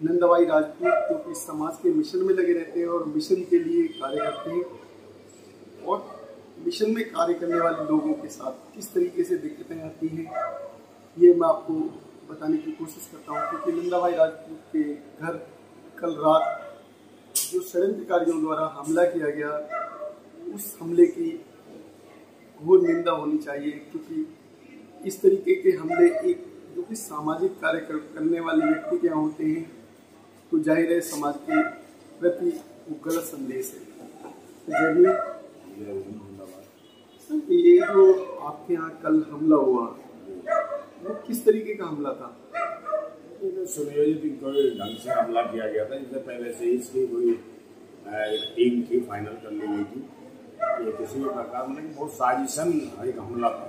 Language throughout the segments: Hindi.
नंदाबाई राजपूत जो कि समाज के मिशन में लगे रहते हैं और मिशन के लिए कार्य करते हैं और मिशन में कार्य करने वाले लोगों के साथ किस तरीके से दिक्कतें आती हैं ये मैं आपको बताने की कोशिश करता हूँ। क्योंकि नंदाबाई राजपूत के घर कल रात जो षड्यंत्रकारियों द्वारा हमला किया गया, उस हमले की घोर निंदा होनी चाहिए। क्योंकि इस तरीके के हमले एक जो कि सामाजिक कार्य करने वाले व्यक्ति के यहाँ होते हैं तो जाहिर है समाज के प्रति वो गलत संदेश है। तो ये जो आपके यहाँ कल हमला हुआ वो किस तरीके का हमला था? सुनियोजित ढंग से हमला किया गया था। इससे पहले से इसकी कोई टीम थी, फाइनल कर ली गई थी। ये किसी भी प्रकार में बहुत साजिशन एक हमला था।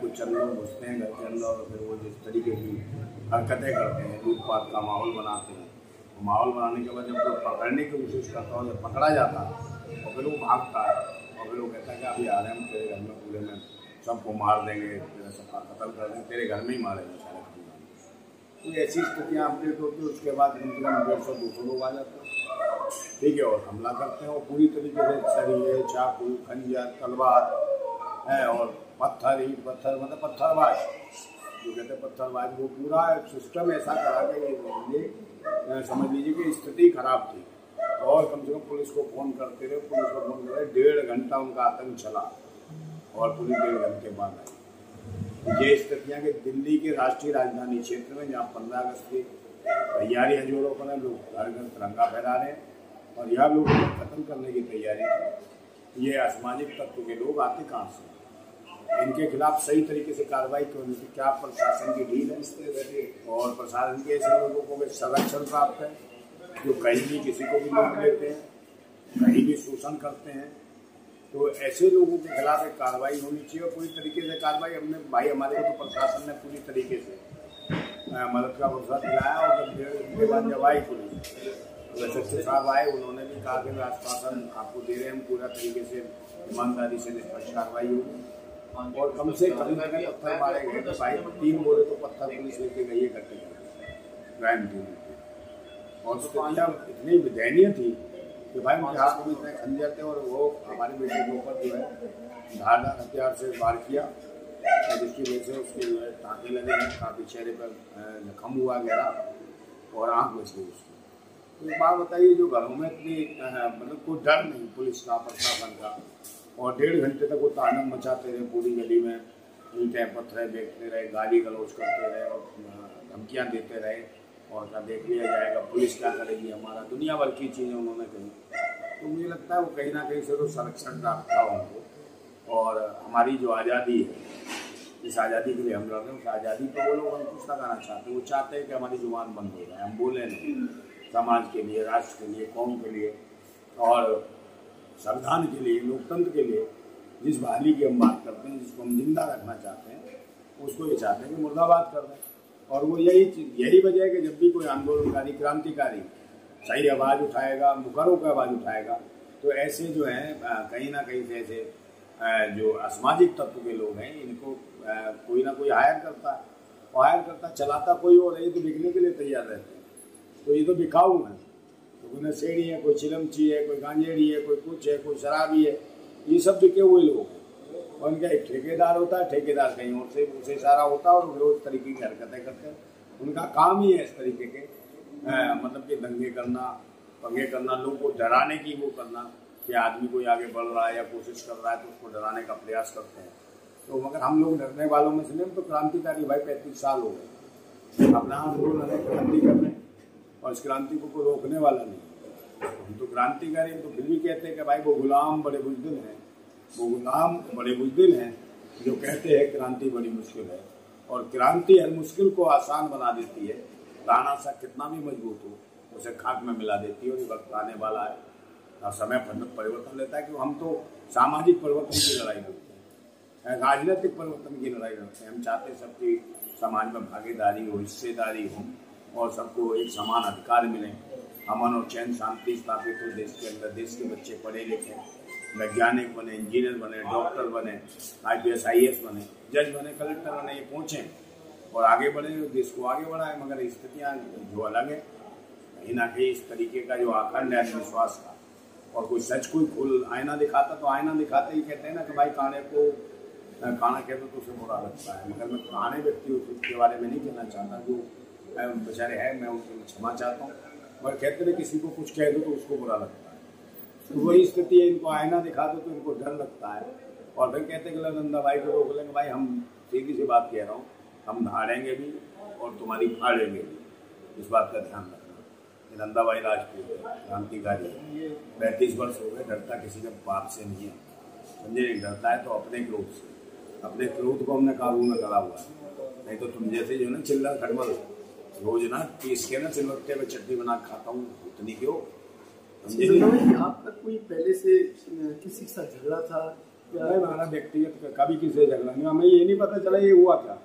कुछ चंद लोग घुसते हैं घर के अंदर और फिर वो जिस तरीके की हरकतें करते हैं, लूटपाट का माहौल बनाते हैं। माहौल बनाने के बाद जब कोई पकड़ने की कोशिश करता है, जब पकड़ा जाता है और फिर वो भागता है और फिर वो कहता है कि अभी आ रहे हैं हम तेरे घर में, पूरे में सबको मार देंगे, तेरा सबका कत्ल कर देंगे, तेरे घर में ही मारेंगे सारे खानदान। तो ऐसी स्थितियाँ अपडेट होती है। उसके बाद कम से कम 150-200 लोग आ जाते हैं, ठीक है, और हमला करते हैं और पूरी तरीके से सरिये, चाकू, खंजर, तलवार है और पत्थर, ईंट पत्थर, मतलब पत्थरबाज जो कहते हैं पत्थरबाज, वो पूरा सिस्टम ऐसा करा के समझ लीजिए कि स्थिति खराब थी। और कम से कम पुलिस को फ़ोन करते रहे, पुलिस को फ़ोन करे, 1.5 घंटा उनका आतंक चला और पुलिस 1.5 घंटे बाद आई। ये स्थितियाँ कि दिल्ली के राष्ट्रीय राजधानी क्षेत्र में जहाँ 15 अगस्त की तैयारियाँ जोरों पर है, लोग घर घर तिरंगा फहरा रहे हैं और यहाँ लोगों को खत्म करने की तैयारी थी। ये असामाजिक तत्व के लोग आते कहाँ से? इनके खिलाफ सही तरीके से कार्रवाई क्यों नहीं? क्या प्रशासन की ढील है? और प्रशासन के ऐसे लोगों को संरक्षण प्राप्त है जो कहीं भी किसी को भी लूट लेते हैं, कहीं भी शोषण करते हैं। तो ऐसे लोगों के खिलाफ एक कार्रवाई होनी चाहिए और पूरी तरीके से कार्रवाई हमने भाई हमारे को तो प्रशासन ने पूरी तरीके से मदद का भरोसा दिलाया। और जब 1.5 घंटे बाद जब आई पुलिस, सचिव साहब आए, उन्होंने भी कहा कि आश्वासन आपको दे रहे हैं, हम पूरा तरीके से ईमानदारी से निष्पक्ष कार्रवाई होगी। और कम से कम पत्थर मारे गए तो भाई 3 बोरे तो पत्थर पुलिस लेके गई है इकट्ठे क्राइम टीम। और स्थितियाँ इतनी दयनीय थी कि भाई उनके हाथ में इतने खंजर थे और वो हमारे बेटे के ऊपर जो है धारदार हथियार से वार किया, जिसकी वजह से उसके जो है टाँके लगे हैं, काफ़ी चेहरे पर जख्म हुआ गहरा और आँख बच गई उसकी। तो एक बात बताइए, जो घरों में इतनी मतलब कोई डर नहीं पुलिस का, प्रशासन का, और 1.5 घंटे तक वो तांडव मचाते रहे पूरी गली में, ईंटें पत्थर फेंकते रहे, गाली गलौज करते रहे और धमकियाँ देते रहे और क्या देख लिया जाएगा, पुलिस क्या करेगी, हमारा दुनिया भर की चीज़ें उन्होंने कही। तो मुझे लगता है वो कहीं ना कहीं से तो संरक्षण प्राप्त था उनको। और हमारी जो आज़ादी है, इस आज़ादी के लिए हम लड़ रहे हैं, उस आज़ादी पर वो लोग अंकुश लगाना चाहते हैं। वो चाहते हैं कि हमारी जुबान बंद हो जाए, हम बोले नहीं समाज के लिए, राष्ट्र के लिए, कौम के लिए और संविधान के लिए, लोकतंत्र के लिए। जिस बहाली की हम बात करते हैं, जिसको हम जिंदा रखना चाहते हैं, उसको ये चाहते हैं कि मुर्दाबाद कर दें। और वो यही वजह है कि जब भी कोई आंदोलनकारी, क्रांतिकारी सही आवाज़ उठाएगा, मुखरों पर आवाज़ उठाएगा, तो ऐसे जो हैं कहीं ना कहीं से ऐसे जो असामाजिक तत्व के लोग हैं, इनको कोई ना कोई हायर करता है और हायर करता चलाता कोई और है, तो बिकने के लिए तैयार रहते हैं। तो ये तो बिकाऊ है, तो कोई नशेड़ी है, कोई चिलमची है, कोई गांजेड़ी है, कोई कुछ है, कोई शराबी है, ये सब बिके हुए लोग हैं। और उनका एक ठेकेदार होता है, ठेकेदार कहीं और से उसे इशारा होता है और वो इस तरीके की हरकतें करते हैं। उनका काम ही है इस तरीके के मतलब कि दंगे करना, पंगे करना, लोगों को डराने की वो करना कि आदमी कोई आगे बढ़ रहा है या कोशिश कर रहा है तो उसको डराने का प्रयास करते हैं। तो मगर हम लोग डरने वालों में से नहीं, तो क्रांतिकारी भाई 35 साल हो गए अपना आंदोलन है, क्रांति कर रहे हैं और इस क्रांति को कोई रोकने वाला नहीं। हम तो क्रांतिकारी तो फिर भी कहते हैं कि भाई वो गुलाम बड़े बुज़दिल हैं, वो गुलाम बड़े बुज़दिल हैं जो कहते हैं क्रांति बड़ी मुश्किल है। और क्रांति हर मुश्किल को आसान बना देती है। ताना सा कितना भी मजबूत हो उसे खाक में मिला देती है। और ये वक्त आने वाला है, समय परिवर्तन लेता है कि हम तो सामाजिक परिवर्तन की लड़ाई लड़ते हैं, राजनीतिक परिवर्तन की लड़ाई लड़ते हैं। हम चाहते हैं सबकी समाज में भागीदारी हो, हिस्सेदारी हो और सबको एक समान अधिकार मिले, अमन और चैन शांति स्थापित हो देश के अंदर, देश के बच्चे पढ़े लिखे, वैज्ञानिक बने, इंजीनियर बने, डॉक्टर बने, IPS IAS बने, जज बने, कलेक्टर बने, ये पहुँचें और आगे बढ़े, देश को आगे बढ़ाए। मगर स्थितियाँ जो अलग है, कहीं ना कहीं इस तरीके का जो आखंड है विश्वास का, और कोई सच कोई खुल आईना दिखाता तो आईना दिखाते ही कहते हैं ना कि भाई काने को काना कहते तो उसे बुरा लगता है। मगर मैं पुराने व्यक्ति के बारे में नहीं कहना चाहता, जो बेचारे हैं मैं उनके लिए क्षमा चाहता हूँ। मगर कहते हैं किसी को कुछ कह दो तो उसको बुरा लगता है, तो वही स्थिति है। इनको आईना दिखा दो तो इनको डर लगता है, और फिर कहते हैं कि नंदा भाई को रोक लेंगे। भाई हम सीधी सी बात कह रहा हूँ, हम धाड़ेंगे भी और तुम्हारी फाड़ेंगे भी, इस बात का ध्यान रखना। नंदा भाई राजपूत क्रांतिकारी 35 वर्ष हो गए, डरता किसी के बाप से नहीं है, समझे नहीं। डरता है तो अपने क्रोध से, अपने क्रोध को हमने काबू में करा हुआ है। नहीं तो तुम जैसे जो है ना चिल्ला खटमल रोज ना पीस के ना सिलवट्टे में चटनी बना खाता हूँ, उतनी क्यों समझे। आपका कोई पहले से किसी के साथ झगड़ा था? हमारा व्यक्तिगत कभी किसी से झगड़ा नहीं, हमें ये नहीं पता चला ये हुआ क्या,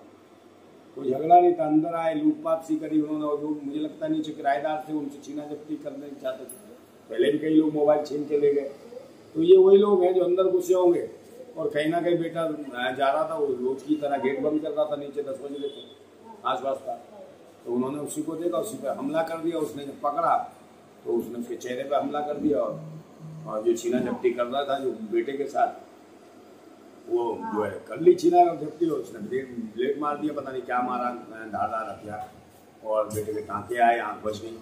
कोई झगड़ा नहीं था। अंदर आए, लूटपाट सी करी उन्होंने, और जो मुझे लगता है नीचे किराएदार थे उनसे छीना जब्ती करने चाहते थे। पहले भी कई लोग मोबाइल छीन के ले गए, तो ये वही लोग हैं जो अंदर घुसे होंगे। और कहीं ना कहीं बेटा जा रहा था, वो रोज की तरह गेट बंद कर रहा था, नीचे 10 बजे लेते आसपास था, तो उन्होंने उसी को देखा, उसी पर हमला कर दिया। उसने जब पकड़ा तो उसने उसके चेहरे पर हमला कर दिया, और जो छीना झपटी कर रहा था जो बेटे के साथ, वो जो है कर ली छीना झपटी, और उसने ब्लेड मार दिया, पता नहीं क्या मारा, धारदार हथियार, और बेटे के टाँके आए, आँख बच गई।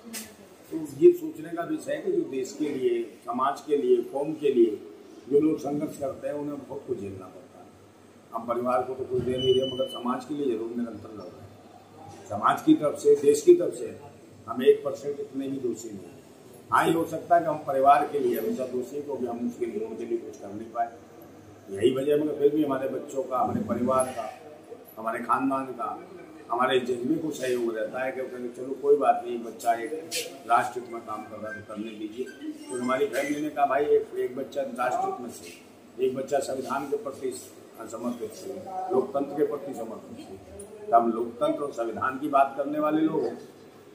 तो ये सोचने का विषय है कि जो देश के लिए, समाज के लिए, कौम के लिए जो लोग संघर्ष करते हैं उन्हें बहुत कुछ झेलना पड़ता है। हम परिवार को तो कुछ दे नहीं रहे, मगर समाज के लिए जरूर निरंतर लड़ रहे हैं। समाज की तरफ से, देश की तरफ से हम 1% इतने भी दोषी नहीं हैं। हाँ, ये हो सकता है कि हम परिवार के लिए हमेशा दोषी, क्योंकि हम उसके लिए उनके लिए कुछ कर नहीं पाए, यही वजह। मगर फिर भी हमारे बच्चों का, हमारे परिवार का, हमारे खानदान का, हमारे जज्बे को सहयोग रहता है कि चलो कोई बात नहीं, बच्चा एक राष्ट्र हित में काम कर रहा है तो करने दीजिए। तो हमारी फैमिली ने कहा भाई एक बच्चा राष्ट्र हित में से, एक बच्चा संविधान के प्रति समर्पित से, लोकतंत्र के प्रति समर्पित से। हम लोकतंत्र और संविधान की बात करने वाले लोग हैं,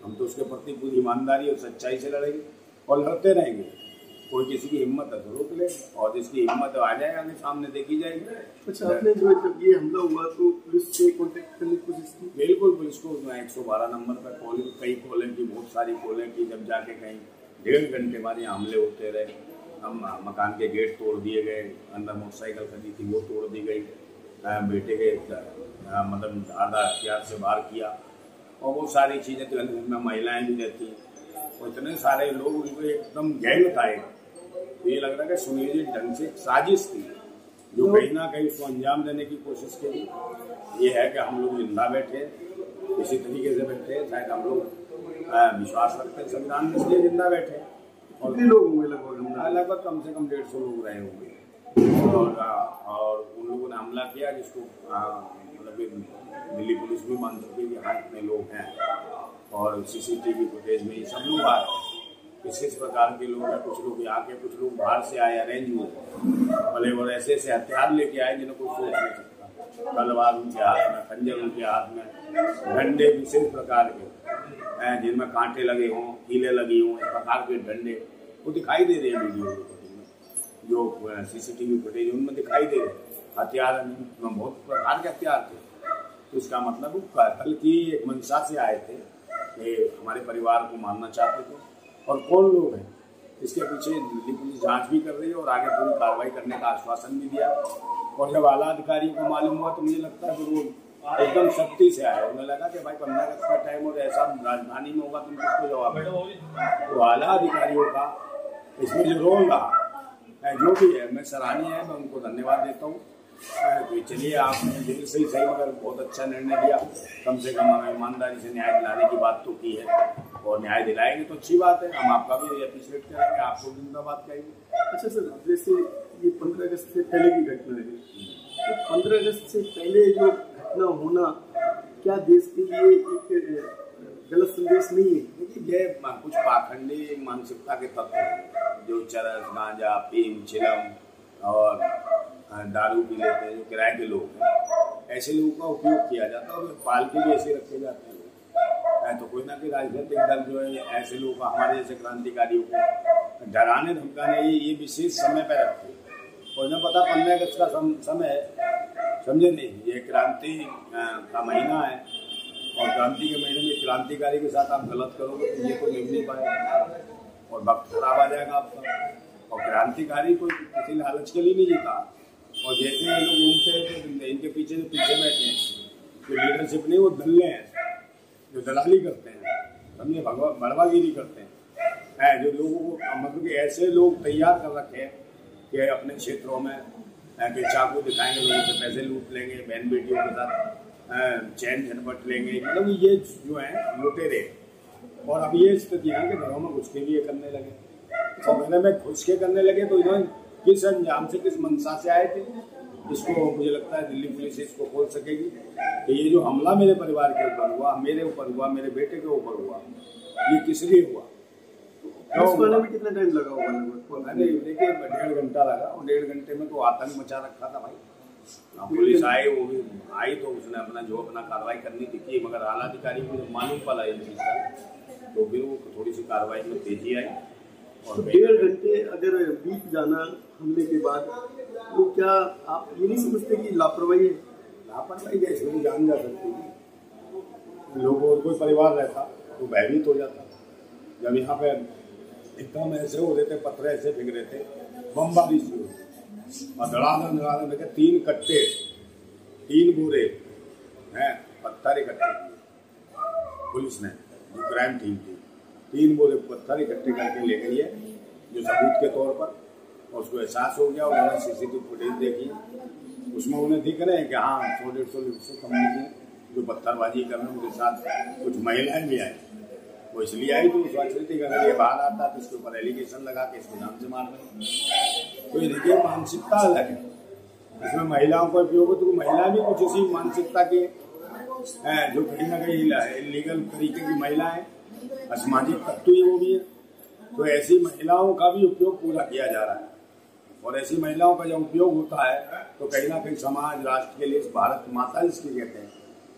हम तो उसके प्रति पूरी ईमानदारी और सच्चाई से लड़ेंगे और लड़ते रहेंगे। कोई किसी की हिम्मत है तो रोक ले, और जिसकी हिम्मत आ जाए आगे सामने देखी जाएगी। अच्छा, आपने जो जब ये हमला हुआ तो पुलिस से कांटेक्ट करने की कोशिश की? बिल्कुल, पुलिस को 112 नंबर पर कॉल, कई कॉलें की, बहुत सारी कॉलें की। जब जाके कहीं 1.5 घंटे बाद यहाँ हमले होते रहे, हम मकान के गेट तोड़ दिए गए, अंदर मोटरसाइकिल खड़ी थी वो तोड़ दी गई, बेटे के मतलब धारदार हथियार से वार किया, और बहुत सारी चीज़ें। तो में महिलाएं भी रहती, और इतने सारे लोग, उनको एकदम गैंग था। तो ये लग रहा है कि सुनियोजित ढंग से साजिश थी, जो कहीं ना कहीं उसको अंजाम देने की कोशिश की। ये है कि हम लोग जिंदा बैठे, इसी तरीके से बैठे, शायद हम लोग विश्वास रखते हैं संविधान में, इसलिए जिंदा बैठे। और कितने लोग होंगे लगभग कम से कम 150 लोग रहे होंगे, और उन लोगों ने हमला किया, जिसको मतलब दिल्ली पुलिस भी मान चुकी कि हाँ इतने लोग हैं, और CCTV फुटेज में ये सब लोग आ रहे हैं। विशेष प्रकार के लोग हैं, कुछ लोग यहाँ के, कुछ लोग बाहर से आए, अरेंज हुए, भले और ऐसे ऐसे हथियार लेके आए जिन्हें कोई सोच नहीं सकता। तलवार उनके हाथ में, खंजर उनके हाथ में, डंडे विशेष प्रकार के जिनमें कांटे लगे हों, कीले लगी हों, इस प्रकार के डंडे वो दिखाई दे रहे हैं वीडियो में, जो CCTV फुटेज उनमें दिखाई दे रहे। हथियार बहुत प्रकार के हथियार थे। तो इसका मतलब कल की एक मंशा से आए थे कि हमारे परिवार को मारना चाहते थे, और कौन लोग हैं इसके पीछे दिल्ली पुलिस जांच भी कर रही है, और आगे पूरी कार्रवाई करने का आश्वासन भी दिया। और जब आला अधिकारियों को मालूम हुआ तो मुझे लगता है कि वो एकदम सख्ती से आए। उन्हें लगा कि भाई 15 अगस्त का टाइम और ऐसा राजधानी में होगा, तुम किसको जवाब दो। तो आला अधिकारियों का इसमें जो रोल रहा, जो भी है, मैं सराहनीय है, मैं उनको धन्यवाद देता हूँ। चलिए, आपने दिल से ही सही मगर बहुत अच्छा निर्णय लिया। कम से कम हमें ईमानदारी से न्याय दिलाने की बात तो की है, और न्याय दिलाएंगे तो अच्छी बात है। हम आपका भी अप्रिशिएट करेंगे, आपको भी जिंदाबाद कहेंगे। अच्छा सर, जैसे ये 15 अगस्त से पहले की घटना है, तो 15 अगस्त से पहले जो घटना होना, क्या देश के लिए एक गलत संदेश नहीं है? देखिए, ये कुछ पाखंडी मानसिकता के तत्व हैं, जो चरस, गांजा, अफीम, चिलम और दारू पी लेते हैं, जो किराए के लोग हैं, ऐसे लोगों का उपयोग किया जाता है, और पालके भी ऐसे रखे जाते हैं। तो कोई ना कोई राजनीतिक दल जो है ऐसे लोगों का, हमारे जैसे क्रांतिकारियों को डराने धमकाने ये विशेष समय पर रखते हैं। और उन्हें पता 15 अगस्त का समय है, समझे नहीं, ये क्रांति का महीना है, और क्रांति के महीने में क्रांतिकारी के साथ आप गलत करोगे तो ये तो निभ नहीं पाएगा और वक्त खराब आ जाएगा आपका। और क्रांतिकारी कोई किसी लालच के लिए नहीं जीता। और जैसे ये लोग घूमते हैं तो इनके पीछे जो पीछे बैठे हैं, जो लीडरशिप नहीं, वो दल्ले हैं जो दलाली करते हैं, समझे, बड़वागिरी करते हैं। जो लोगों को मतलब कि ऐसे लोग तैयार कर रखे हैं कि अपने क्षेत्रों में कि चाकू दिखाएंगे, लोगों से पैसे लूट लेंगे, बहन बेटियों के साथ चैन झटपट लेंगे, मतलब ये जो है लुटेरे। और अब ये स्थितियाँ कि घरों में घुस के भी ये करने लगे। और घरों में घुस के करने लगे तो इन्होंने किस अंजाम से, किस मंशा से आए थे, इसको मुझे लगता है दिल्ली पुलिस इसको खोल सकेगी कि ये जो हमला मेरे परिवार के ऊपर हुआ, मेरे ऊपर हुआ, मेरे बेटे के ऊपर हुआ, ये किस लिए हुआ। में कितना टाइम लगा होगा? अरे देखिए 1.5 घंटा लगा और 1.5 घंटे में तो आतंक मचा रखा था भाई। पुलिस आई, वो भी आई तो उसने अपना कार्रवाई करनी थी की, मगर आलाधिकारी को जब मालूम पड़ा इस चीज का तो फिर वो थोड़ी सी कार्रवाई में तेजी आई। और 1.5 घंटे अगर बीत जाना हमले के बाद तो क्या आप ये नहीं समझते कि लापरवाही है? लापरवाही कैसे भी जान जा सकती है। लोगों और कोई परिवार रहता तो भयभीत हो जाता। जब यहाँ पे एकदम ऐसे हो रहे थे, पत्थर ऐसे फेंक रहे थे, बमबारी से और धड़ाधड़ देखे 3 कट्टे 3 बोरे हैं पत्थर इकट्ठे किए पुलिस ने, जो क्राइम टीम थी। 3 बोरे पत्थर इकट्ठे करके ले गई है जो सबूत के तौर पर। और उसको एहसास हो गया, उन्होंने सीसीटीवी फुटेज देखी, उसमें उन्हें दिख रहे हैं कि हाँ 100-150 कम नहीं जो पत्थरबाजी कर रहे हैं। उनके साथ कुछ महिलाएं भी आई, वो इसलिए आई तो स्वच्छता का अगर ये बाहर आता तो इसके ऊपर एलिगेशन लगा के इसको जान से मार रहे। तो ये देखिए मानसिकता अलग है, इसमें महिलाओं का उपयोग हो तो महिला भी कुछ इसी मानसिकता के जो कहीं ना कहीं इलीगल तरीके की महिला है, असामाजिक तत्व वो भी है। तो ऐसी महिलाओं का भी उपयोग पूरा किया जा रहा है। और ऐसी महिलाओं का जब उपयोग होता है तो कहीं ना कहीं समाज राष्ट्र के लिए, भारत माता जिसके कहते हैं,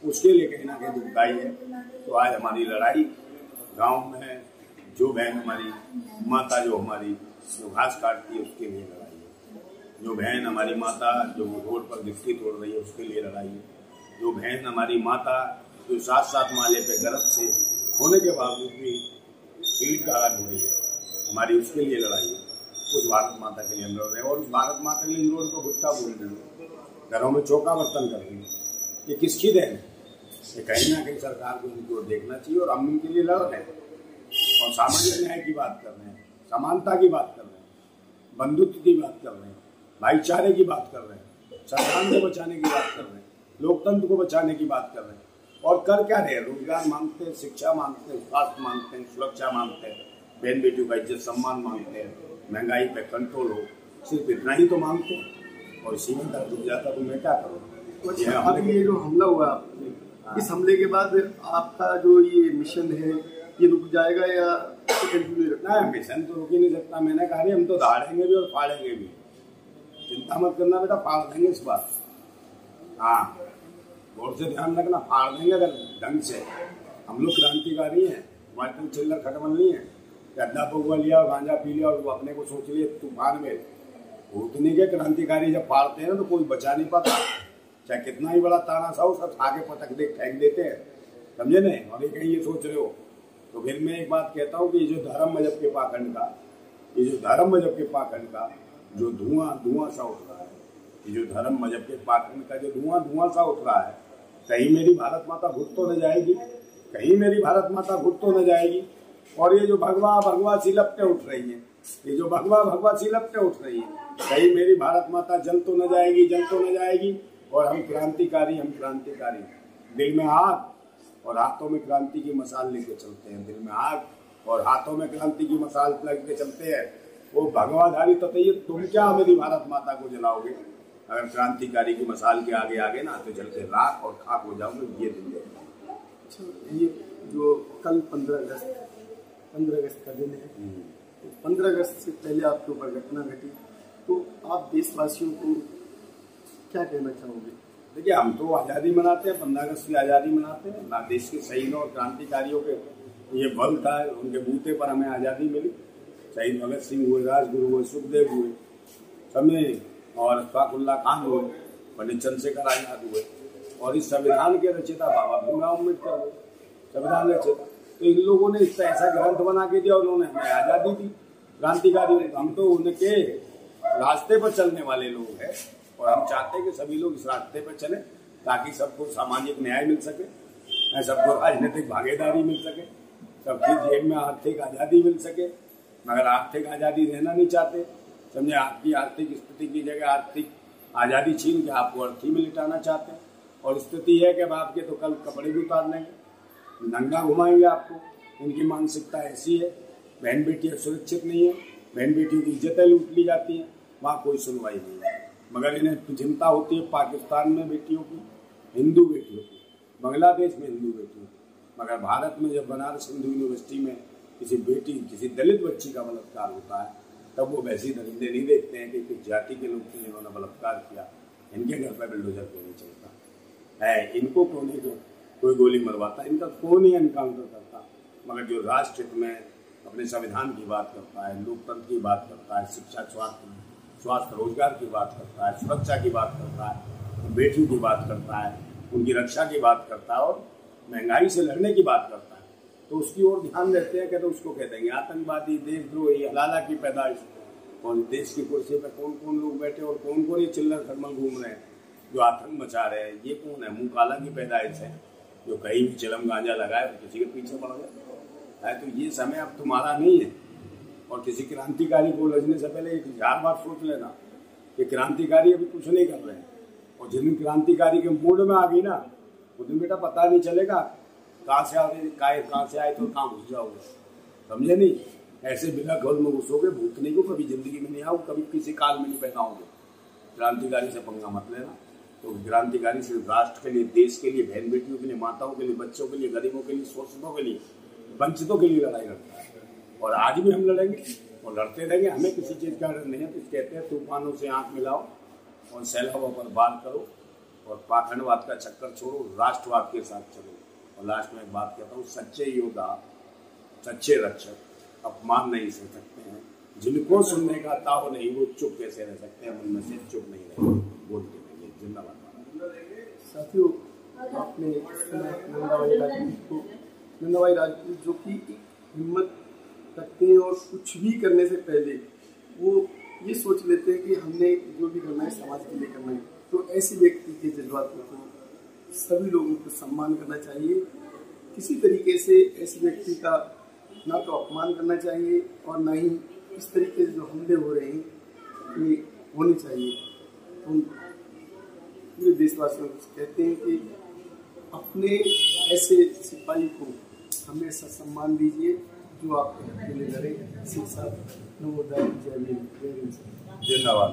उसके लिए कहीं ना कहीं दुखदायी है। तो आज हमारी लड़ाई गांव में जो बहन हमारी माता जो हमारी जो घास काटती है उसके लिए लड़ाई है, जो बहन हमारी माता जो रोड पर गिट्टी तोड़ रही है उसके लिए लड़ाई है, जो बहन हमारी माता जो 7-7 माले पे गर्भ से होने के बावजूद भी पीठ काट हो रही है हमारी, उसके लिए लड़ाई है। उस भारत माता के लिए हम लड़ रहे हैं। और उस भारत माता के लिए रोड पर भुट्टा बोल रही है, घरों में चौका बर्तन कर रही है, ये किसकी देन है? ये कहीं ना कहीं सरकार को इनको देखना चाहिए। और हम इनके लिए लड़ रहे हैं और सामाजिक न्याय की बात कर रहे हैं, समानता की बात कर रहे हैं, बंधुत्व की बात कर रहे हैं, भाईचारे की बात कर रहे हैं, संविधान को बचाने की बात कर रहे हैं, लोकतंत्र को बचाने की बात कर रहे हैं। और कर क्या रहे हैं? रोजगार मांगते हैं, शिक्षा मांगते हैं, स्वास्थ्य मांगते हैं, सुरक्षा मांगते हैं, बहन बेटियों का इज्जत सम्मान मांगते हैं, महंगाई पे कंट्रोल हो, सिर्फ इतना ही तो मांगते हैं। और इसी में दर्द हो जाता तो मैं क्या करूँ? अब ये जो हमला हुआ इस हमले के बाद आपका जो ये मिशन है ये रुक जाएगा या कंटिन्यू रखना है? मिशन तो रुक ही नहीं सकता। मैंने कहा हम तो धाड़ेंगे भी और फाड़ेंगे भी, चिंता मत करना बेटा, फाड़ देंगे इस बार। हाँ, गौर से ध्यान रखना, फाड़ देंगे अगर ढंग से। हम लोग क्रांतिकारी हैं, हमारे तो चिल्लर खटमल नहीं है। अड्डा पगुआ लिया और गांजा पी लिया और वो अपने को सोच लिए तूफान में उतने के। क्रांतिकारी जब फाड़ते हैं ना तो कोई बचा नहीं पाता, चाहे कितना ही बड़ा तानाशाह हो, सब आगे पटक दे फेंक देते हैं, समझे नहीं? और ये कहीं ये सोच रहे हो तो फिर मैं एक बात कहता हूँ कि ये जो धर्म मजहब के पाखंड का, ये जो धर्म मजहब के पाखंड का जो धुआं सा उठ रहा है, ये जो धर्म मजहब के पाखंड का जो धुआं सा उठ रहा है, कहीं मेरी भारत माता घुट तो न जाएगी? कहीं मेरी भारत माता घुट तो न जाएगी? और ये जो भगवा सी लपटें उठ रही हैं, ये जो भगवा सी लपटें उठ रही हैं, कहीं मेरी भारत माता जल तो न जाएगी? जल तो न जाएगी? और हम क्रांतिकारी दिल में आग और हाथों में क्रांति की मसाल लेके चलते हैं। दिल में आग और हाथों में क्रांति की मसाल लेके चलते हैं। वो भगवाधारी ततैये तुम क्या मेरी भारत माता को जलाओगे? अगर क्रांतिकारी की मसाल के आगे आगे ना तो जल के राख और खाक हो जाओगे। ये दिन ये जो कल 15 अगस्त का दिन है, 15 अगस्त से पहले आपके ऊपर घटना घटी, तो आप देशवासियों को क्या कहना चाहोगे? देखिए, हम तो आज़ादी मनाते हैं, 15 अगस्त की आज़ादी मनाते हैं ना। देश के शहीदों और क्रांतिकारियों के ये बल था, उनके बूते पर हमें आज़ादी मिली। शहीद भगत सिंह हुए, राजगुरु हुए, सुखदेव हुए, समय और अशफाक उल्लाह खान हुए, पंडित चंद्रशेखर आजाद हुए, और इस संविधान के रचयिता बाबा भीमराव अम्बेडकर हुए, संविधान रचयिता। तो इन लोगों ने इस ऐसा ग्रंथ बना के दिया, उन्होंने हमें आज़ादी दी, क्रांतिकारी। हम तो उनके रास्ते पर चलने वाले लोग हैं और हम चाहते हैं कि सभी लोग इस रास्ते पर चले ताकि सबको सामाजिक न्याय मिल सके, सबको राजनीतिक भागीदारी मिल सके, सबकी जेब में आर्थिक आज़ादी मिल सके। मगर आर्थिक आज़ादी रहना नहीं चाहते, समझे। आपकी आर्थिक स्थिति की जगह आर्थिक आज़ादी छीन के आपको अर्थी में लिटाना चाहते हैं। और स्थिति है कि अब आपके तो कल कपड़े भी उतार लेंगे, नंगा घुमाएंगे आपको। इनकी मानसिकता ऐसी है। बहन बेटियां सुरक्षित नहीं है, बहन बेटियों की इज्जतें लूट ली जाती हैं, वहाँ कोई सुनवाई नहीं है। मगर इन्हें चिंता होती है पाकिस्तान में बेटियों की, हिंदू बेटियों की, बांग्लादेश में हिंदू बेटियों की। मगर भारत में जब बनारस हिंदू यूनिवर्सिटी में किसी बेटी, किसी दलित बच्ची का बलात्कार होता है, तब वो वैसे ही दरिंदे नहीं देखते हैं कि कुछ जाति के लोग थे जिन्होंने बलात्कार किया, इनके घर पर बिल्डोजर क्यों नहीं चलता है, इनको क्यों नहीं कोई गोली मरवाता, इनका कौन ही एनकाउंटर करता। मगर जो राष्ट्र हित में अपने संविधान की बात करता है, लोकतंत्र की बात करता है, शिक्षा, स्वास्थ्य रोजगार की बात करता है, सुरक्षा की बात करता है, बेटियों की बात करता है, उनकी रक्षा की बात करता है और महंगाई से लड़ने की बात करता है, तो उसकी ओर ध्यान देते हैं कि तो उसको कह देंगे आतंकवादी, देशद्रोही, हलाला की पैदाइश। और देश की कुर्सी पर कौन कौन लोग बैठे और कौन कौन ये चिल्लर खरमल घूम रहे हैं जो आतंक मचा रहे हैं, ये कौन है? मुंह काला की पैदाइश है जो कहीं भी चिलम गांजा लगाए और किसी के पीछे पड़ गए। तो ये समय अब तुम्हारा नहीं है। और किसी क्रांतिकारी को उलझने से पहले एक 1000 बार सोच लेना कि क्रांतिकारी अभी कुछ नहीं कर रहे हैं। और जिस दिन क्रांतिकारी के मूड में आ गई ना, उस दिन बेटा पता नहीं चलेगा कहाँ से आए तो कहाँ घुस जाओगे, समझे नहीं। ऐसे बिना घोल में घुसोगे, भूतने को कभी जिंदगी में नहीं आओ, कभी किसी काल में नहीं पैदा होंगे। क्रांतिकारी से पंगा मत लेना। तो क्रांतिकारी सिर्फ राष्ट्र के लिए, देश के लिए, बहन बेटियों के लिए, माताओं के लिए, बच्चों के लिए, गरीबों के लिए, शोषितों के लिए, वंचितों के लिए लड़ाई लड़ता है। और आज भी हम लड़ेंगे और लड़ते रहेंगे, हमें किसी चीज़ का डर नहीं है। तो कहते हैं तूफानों से आंख मिलाओ और सैलाबों पर बात करो और पाखंडवाद का चक्कर छोड़ो, राष्ट्रवाद के साथ चलो। और लास्ट में एक बात कहता हूँ, सच्चे योद्धा, सच्चे रक्षक अपमान नहीं सह सकते हैं। जिनको सुनने का ताव नहीं वो चुप कैसे रह सकते हैं, मन में से चुप नहीं रहेंगे, बोलते रहेंगे। जिंदाबाद। साथियों, आपने नंदाबाई राजपूत जो कि हिम्मत रखते हैं और कुछ भी करने से पहले वो ये सोच लेते हैं कि हमने जो भी करना है समाज के लिए करना है। तो ऐसे व्यक्ति के जज्बातों को सभी लोगों को सम्मान करना चाहिए। किसी तरीके से ऐसे व्यक्ति का ना तो अपमान करना चाहिए और ना ही इस तरीके से जो हमले हो रहे हैं ये होने चाहिए। तो पूरे देशवासियों को कहते हैं कि अपने ऐसे सिपाही को हमेशा सम्मान दीजिए जो आपके लिए लड़े। इसी के साथ नमोदाय, जय भीम, जय हिंद। जिंदाबाद।